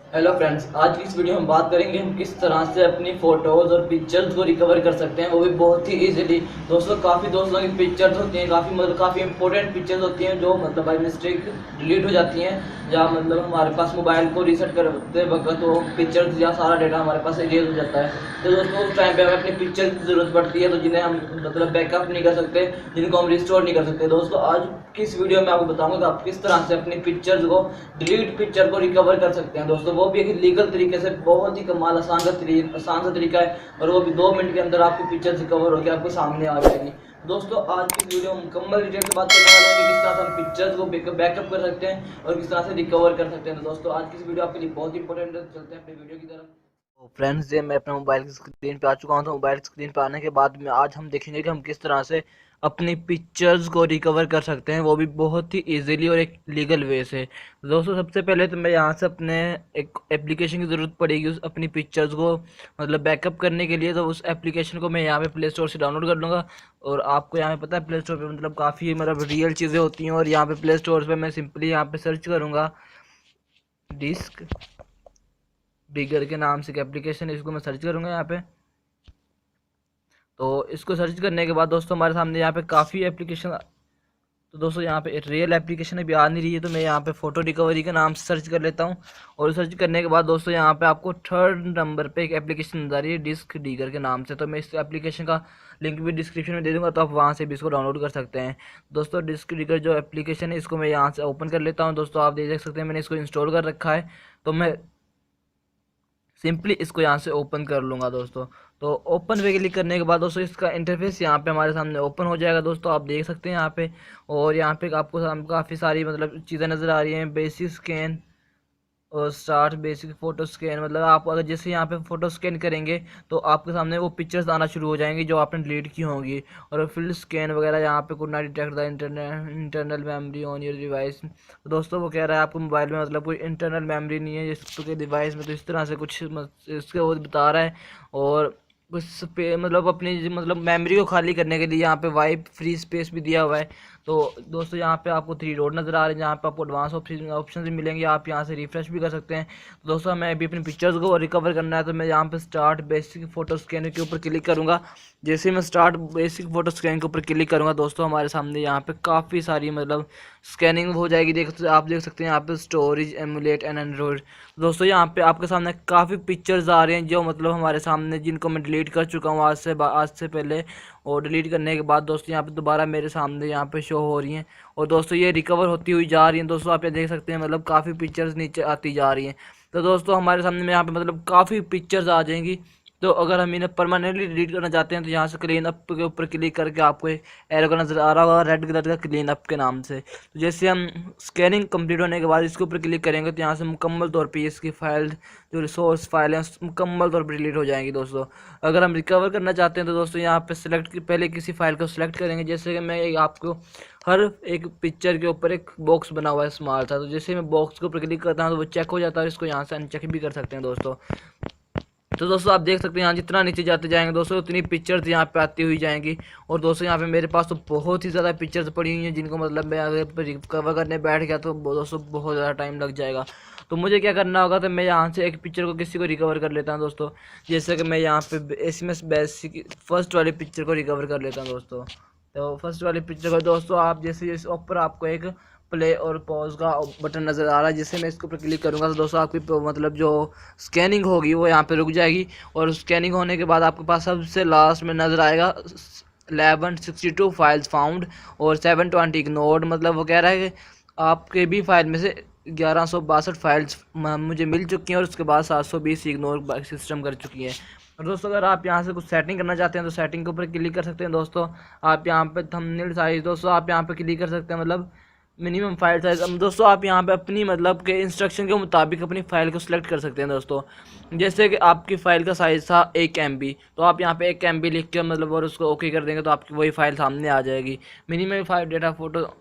Hello friends, आज की इस वीडियो में हम बात करेंगे हम किस तरह से अपनी फ़ोटोज़ और पिक्चर्स को रिकवर कर सकते हैं, वो भी बहुत ही इजीली। दोस्तों, काफ़ी दोस्तों की पिक्चर्स होती हैं, काफ़ी इंपॉर्टेंट पिक्चर्स होती हैं जो बाई मिस्टेक डिलीट हो जाती हैं, या हमारे पास मोबाइल को रीसेट करते वक्त वो पिक्चर्स या सारा डेटा हमारे पास इरेज हो जाता है। तो दोस्तों, उस टाइम पे हमें अपनी पिक्चर्स की ज़रूरत पड़ती है, तो जिन्हें हम बैकअप नहीं कर सकते, जिनको हम रिस्टोर नहीं कर सकते। दोस्तों, आज की इस वीडियो में आपको बताऊंगा कि आप किस तरह से अपनी पिक्चर्स को डिलीट पिक्चर को रिकवर कर सकते हैं। दोस्तों, वो भी एक लीगल तरीके से, बहुत ही कमाल आसान सा तरीका है, और वो भी 2 मिनट के अंदर आपकी पिक्चर्स रिकवर होकर आपके सामने आ जाएगी। दोस्तों, आज की इस वीडियो में मुकम्मल डिटेल से बात करने वाले हैं कि किस तरह से हम पिक्चर्स को बैकअप कर सकते हैं और किस तरह से रिकवर कर सकते हैं। तो दोस्तों, आज की इस वीडियो आपके लिए बहुत इंपॉर्टेंट है। चलते हैं अपनी वीडियो की तरफ। तो फ्रेंड्स, ये मैं अपने मोबाइल की स्क्रीन पे आ चुका हूँ। तो मोबाइल स्क्रीन पे आने के बाद में आज हम देखेंगे कि हम किस तरह से अपनी पिक्चर्स को रिकवर कर सकते हैं, वो भी बहुत ही इजीली और एक लीगल वे से। दोस्तों, सबसे पहले तो मैं यहाँ से अपने एक एप्लीकेशन की ज़रूरत पड़ेगी उस अपनी पिक्चर्स को बैकअप करने के लिए। तो उस एप्लीकेशन को मैं यहाँ पे प्ले स्टोर से डाउनलोड कर लूँगा। और आपको यहाँ पे पता है, प्ले स्टोर पे काफ़ी रियल चीज़ें होती हैं। और यहाँ पे प्ले स्टोर पे मैं सिंपली यहाँ पे सर्च करूँगा डिस्क डिगर के नाम से एक एप्लीकेशन है, इसको मैं सर्च करूँगा यहाँ पे। तो इसको सर्च करने के बाद दोस्तों, हमारे सामने यहाँ पे काफ़ी एप्लीकेशन। तो दोस्तों, यहाँ पे रियल एप्लीकेशन अभी आ नहीं रही है, तो मैं यहाँ पे फ़ोटो रिकवरी के नाम से सर्च कर लेता हूँ। और सर्च करने के बाद दोस्तों, यहाँ पे आपको थर्ड नंबर पे एक एप्लीकेशन नजर आ रही है डिस्क डीगर के नाम से। तो मैं इस एप्लीकेशन का लिंक भी डिस्क्रिप्शन में दे दूँगा, तो आप वहाँ से भी इसको डाउनलोड कर सकते हैं। दोस्तों, डिस्क डीगर जो एप्लीकेशन है, इसको मैं यहाँ से ओपन कर लेता हूँ। दोस्तों, आप देख सकते हैं मैंने इसको इंस्टॉल कर रखा है। तो मैं सिंपली इसको यहाँ से ओपन कर लूँगा दोस्तों। तो ओपन पे क्लिक करने के बाद दोस्तों, इसका इंटरफेस यहाँ पे हमारे सामने ओपन हो जाएगा। दोस्तों, आप देख सकते हैं यहाँ पे। और यहाँ पे आपको काफ़ी सारी चीज़ें नज़र आ रही हैं। बेसिक स्कैन और स्टार्ट बेसिक फ़ोटो स्कैन, आप अगर जैसे यहाँ पे फ़ोटो स्कैन करेंगे तो आपके सामने वो पिक्चर्स आना शुरू हो जाएंगी जो आपने डिलीट की होंगी। और फील्ड स्कैन वगैरह, यहाँ पे could not detect the internal memory on your device. तो दोस्तों, वो कह रहा है आपको मोबाइल में कोई इंटरनल मेमोरी नहीं है जिसके डिवाइस में। तो इस तरह से कुछ इसके वो बता रहा है। और कुछ अपनी मेमोरी को खाली करने के लिए यहाँ पे वाइप फ्री स्पेस भी दिया हुआ है। तो दोस्तों, यहाँ पे आपको 3 डॉट नज़र आ रहे हैं, जहाँ पे आपको एडवांस ऑप्शन भी मिलेंगे। आप यहाँ से रिफ्रेश भी कर सकते हैं। तो दोस्तों, मैं अभी अपनी पिक्चर्स को रिकवर करना है, तो मैं यहाँ पे स्टार्ट बेसिक फ़ोटो स्कैन के ऊपर क्लिक करूँगा। जैसे मैं स्टार्ट बेसिक फ़ोटो स्कैन के ऊपर क्लिक करूँगा दोस्तों, हमारे सामने यहाँ पे काफ़ी सारी स्कैनिंग हो जाएगी। आप देख सकते हैं यहाँ पे स्टोरेज एमुलेट एंड एंड्रॉइड। दोस्तों, यहाँ पे आपके सामने काफ़ी पिक्चर्स आ रहे हैं जो हमारे सामने, जिनको मैं डिलीट कर चुका हूँ आज से पहले। और डिलीट करने के बाद दोस्तों, यहाँ पे दोबारा मेरे सामने यहाँ पे शो हो रही हैं। और दोस्तों, ये रिकवर होती हुई जा रही हैं। दोस्तों, आप ये देख सकते हैं काफ़ी पिक्चर्स नीचे आती जा रही हैं। तो दोस्तों, हमारे सामने में यहाँ पे काफ़ी पिक्चर्स आ जाएंगी। तो अगर हम इन्हें परमानेंटली डिलीट करना चाहते हैं, तो यहाँ से क्लीन अप के ऊपर क्लिक करके आपको एरो का नज़र आ रहा होगा रेड कलर का, क्लीन अप के नाम से। तो जैसे हम स्कैनिंग कंप्लीट होने के बाद इसके ऊपर क्लिक करेंगे, तो यहाँ से मुकम्मल तौर पे इसकी फाइल, जो रिसोर्स फाइल है, मुकम्मल तौर पर डिलीट हो जाएंगी दोस्तों। अगर हम रिकवर करना चाहते हैं, तो दोस्तों यहाँ पे पहले किसी फाइल को सिलेक्ट करेंगे। जैसे कि मैं आपको हर एक पिक्चर के ऊपर एक बॉक्स बना हुआ है स्मॉल था, तो जैसे मैं बॉक्स के ऊपर क्लिक करता हूँ तो वो चेक हो जाता है। इसको यहाँ से अनचेक भी कर सकते हैं दोस्तों। तो दोस्तों, आप देख सकते हैं यहाँ जितना नीचे जाते जाएंगे दोस्तों, उतनी पिक्चर्स यहाँ पे आती हुई जाएंगी। और दोस्तों, यहाँ पे मेरे पास तो बहुत ही ज़्यादा पिक्चर्स पड़ी हुई हैं, जिनको मैं अगर रिकवर करने बैठ गया तो दोस्तों बहुत ज़्यादा टाइम लग जाएगा। तो मुझे क्या करना होगा, तो मैं यहाँ से एक पिक्चर को किसी को रिकवर कर लेता हूँ दोस्तों। जैसे कि मैं यहाँ पे SMS बेसिक फर्स्ट वाली पिक्चर को रिकवर कर लेता हूँ दोस्तों। तो फर्स्ट वाली पिक्चर को दोस्तों, आप जैसे इस ऊपर आपको एक प्ले और पॉज का बटन नज़र आ रहा है, जिससे मैं इसके ऊपर क्लिक करूँगा तो दोस्तों, आपकी जो स्कैनिंग होगी वो यहाँ पे रुक जाएगी। और स्कैनिंग होने के बाद आपके पास सबसे लास्ट में नज़र आएगा 1162 फाइल्स फाउंड और 720 इग्नोर्ड। वो कह रहा है कि आपके भी फाइल में से 1162 फाइल्स मुझे मिल चुकी हैं, और उसके बाद 720 इग्नोर सिस्टम कर चुकी है। और दोस्तों, अगर आप यहाँ से कुछ सेटिंग करना चाहते हैं तो सेटिंग के ऊपर क्लिक कर सकते हैं दोस्तों। आप यहाँ पे थंबनेल साइज दोस्तों, आप यहाँ पे क्लिक कर सकते हैं, मिनिमम फाइल साइज। अब दोस्तों, आप यहाँ पे अपनी के इंस्ट्रक्शन के मुताबिक अपनी फ़ाइल को सिलेक्ट कर सकते हैं दोस्तों। जैसे कि आपकी फ़ाइल का साइज़ था 1 MB, तो आप यहाँ पे 1 MB लिख के और उसको ओके कर देंगे, तो आपकी वही फ़ाइल सामने आ जाएगी। Minimum file data photo. तो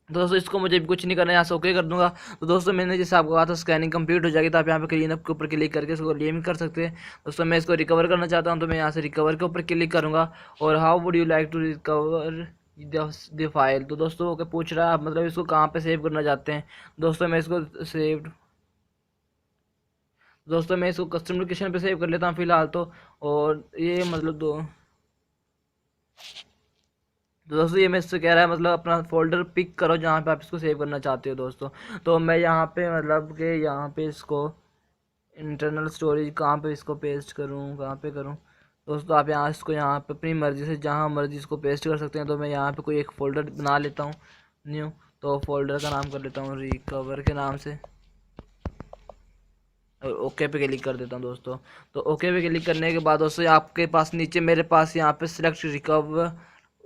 दोस्तों, इसको मुझे कुछ नहीं करना है, यहाँ से ओके कर दूंगा। तो दोस्तों, मैंने जैसे आपको कहा था स्कैनिंग कंप्लीट हो जाएगी, तो आप यहाँ पे क्लीन अप के ऊपर क्लिक करके इसको क्लेम कर सकते हैं दोस्तों। मैं इसको रिकवर करना चाहता हूँ, तो मैं यहाँ से रिकवर के ऊपर क्लिक करूँगा। और how would you like to recover the file. तो दोस्तों, वो पूछ रहा है आप इसको कहाँ पे सेव करना चाहते हैं। दोस्तों, मैं इसको सेव्ड दोस्तों मैं इसको कस्टमर लोकेशन पे सेव कर लेता हूँ फिलहाल तो। और ये मतलब तो दोस्तों ये मैं इससे कह रहा है मतलब अपना फोल्डर पिक करो जहाँ पे आप इसको सेव करना चाहते हो दोस्तों। तो मैं यहाँ पे मतलब कि यहाँ पे इसको इंटरनल स्टोरेज कहाँ पे इसको पेस्ट करूँ, कहाँ पे करूँ दोस्तों। आप यहाँ इसको यहाँ पे अपनी मर्ज़ी से जहाँ मर्ज़ी इसको पेस्ट कर सकते हैं। तो मैं यहाँ पे कोई एक फ़ोल्डर बना लेता हूँ न्यू। तो फोल्डर का नाम कर लेता हूँ रिकवर के नाम से, और ओके पे क्लिक कर देता हूँ दोस्तों। तो ओके पे क्लिक करने के बाद दोस्तों आपके पास नीचे मेरे पास यहाँ पे सिलेक्ट रिकवर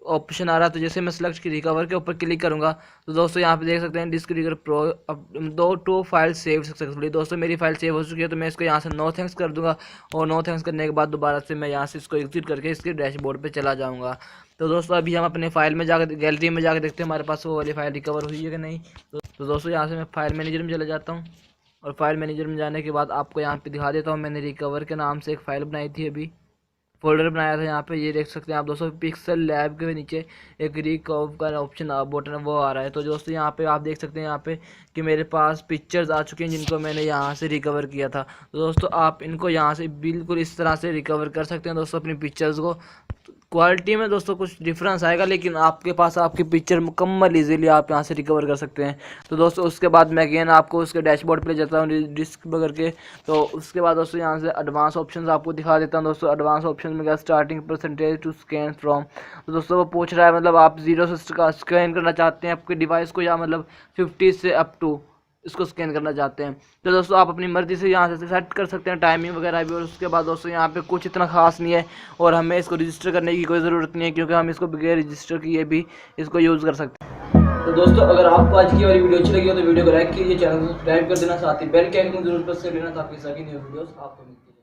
ऑप्शन आ रहा है। तो जैसे मैं सिलेक्ट की रिकवर के ऊपर क्लिक करूँगा तो दोस्तों यहाँ पे देख सकते हैं डिस्क रिकवर प्रो अब 2 फाइल सेव सक्सेसफुली। दोस्तों मेरी फाइल सेव हो चुकी है, तो मैं इसको यहाँ से नो थैंक्स कर दूँगा। और नो थैंक्स करने के बाद दोबारा से मैं यहाँ से इसको एग्जिट करके इसके डैशबोर्ड पे चला जाऊँगा। तो दोस्तों अभी हम अपने फाइल में जाकर गैलरी में जाकर देखते हैं हमारे पास वो वाली फाइल रिकवर हुई है कि नहीं। तो दोस्तों यहाँ से मैं फाइल मैनेजर में चला जाता हूँ। और फाइल मैनेजर में जाने के बाद आपको यहाँ पे दिखा देता हूँ, मैंने रिकवर के नाम से एक फ़ाइल बनाई थी, अभी फोल्डर बनाया था। यहाँ पे ये देख सकते हैं आप दोस्तों, पिक्सल लैब के नीचे एक रिकवर का ऑप्शन बटन वो आ रहा है। तो दोस्तों यहाँ पे आप देख सकते हैं यहाँ पे कि मेरे पास पिक्चर्स आ चुके हैं जिनको मैंने यहाँ से रिकवर किया था। तो दोस्तों आप इनको यहाँ से बिल्कुल इस तरह से रिकवर कर सकते हैं दोस्तों अपनी पिक्चर्स को। क्वालिटी में दोस्तों कुछ डिफरेंस आएगा, लेकिन आपके पास आपकी पिक्चर मुकम्मल इजीली आप यहाँ से रिकवर कर सकते हैं। तो दोस्तों उसके बाद मैं अगेन आपको उसके डैशबोर्ड पे ले जाता हूँ डिस्क पर करके। तो उसके बाद दोस्तों यहाँ से एडवांस ऑप्शंस आपको दिखा देता हूँ दोस्तों। एडवांस ऑप्शन में क्या starting percentage to scan from. तो दोस्तों वो पूछ रहा है मतलब आप 0 से स्कैन करना चाहते हैं आपके डिवाइस को, या मतलब 50 से अप टू इसको स्कैन करना चाहते हैं। तो दोस्तों आप अपनी मर्ज़ी से यहाँ से सेट कर सकते हैं टाइमिंग वगैरह भी। और उसके बाद दोस्तों यहाँ पे कुछ इतना खास नहीं है, और हमें इसको रजिस्टर करने की कोई ज़रूरत नहीं है, क्योंकि हम इसको बगैर रजिस्टर किए भी इसको यूज़ कर सकते हैं। तो दोस्तों अगर आपको आज की वाली वीडियो अच्छी लगी हो तो वीडियो को लाइक कीजिए, चैनल को सब्सक्राइब कर देना, साथ ही बेल के आइकन को जरूर प्रेस कर लेना ताकि सभी न्यू वीडियोस आपको मिलती है।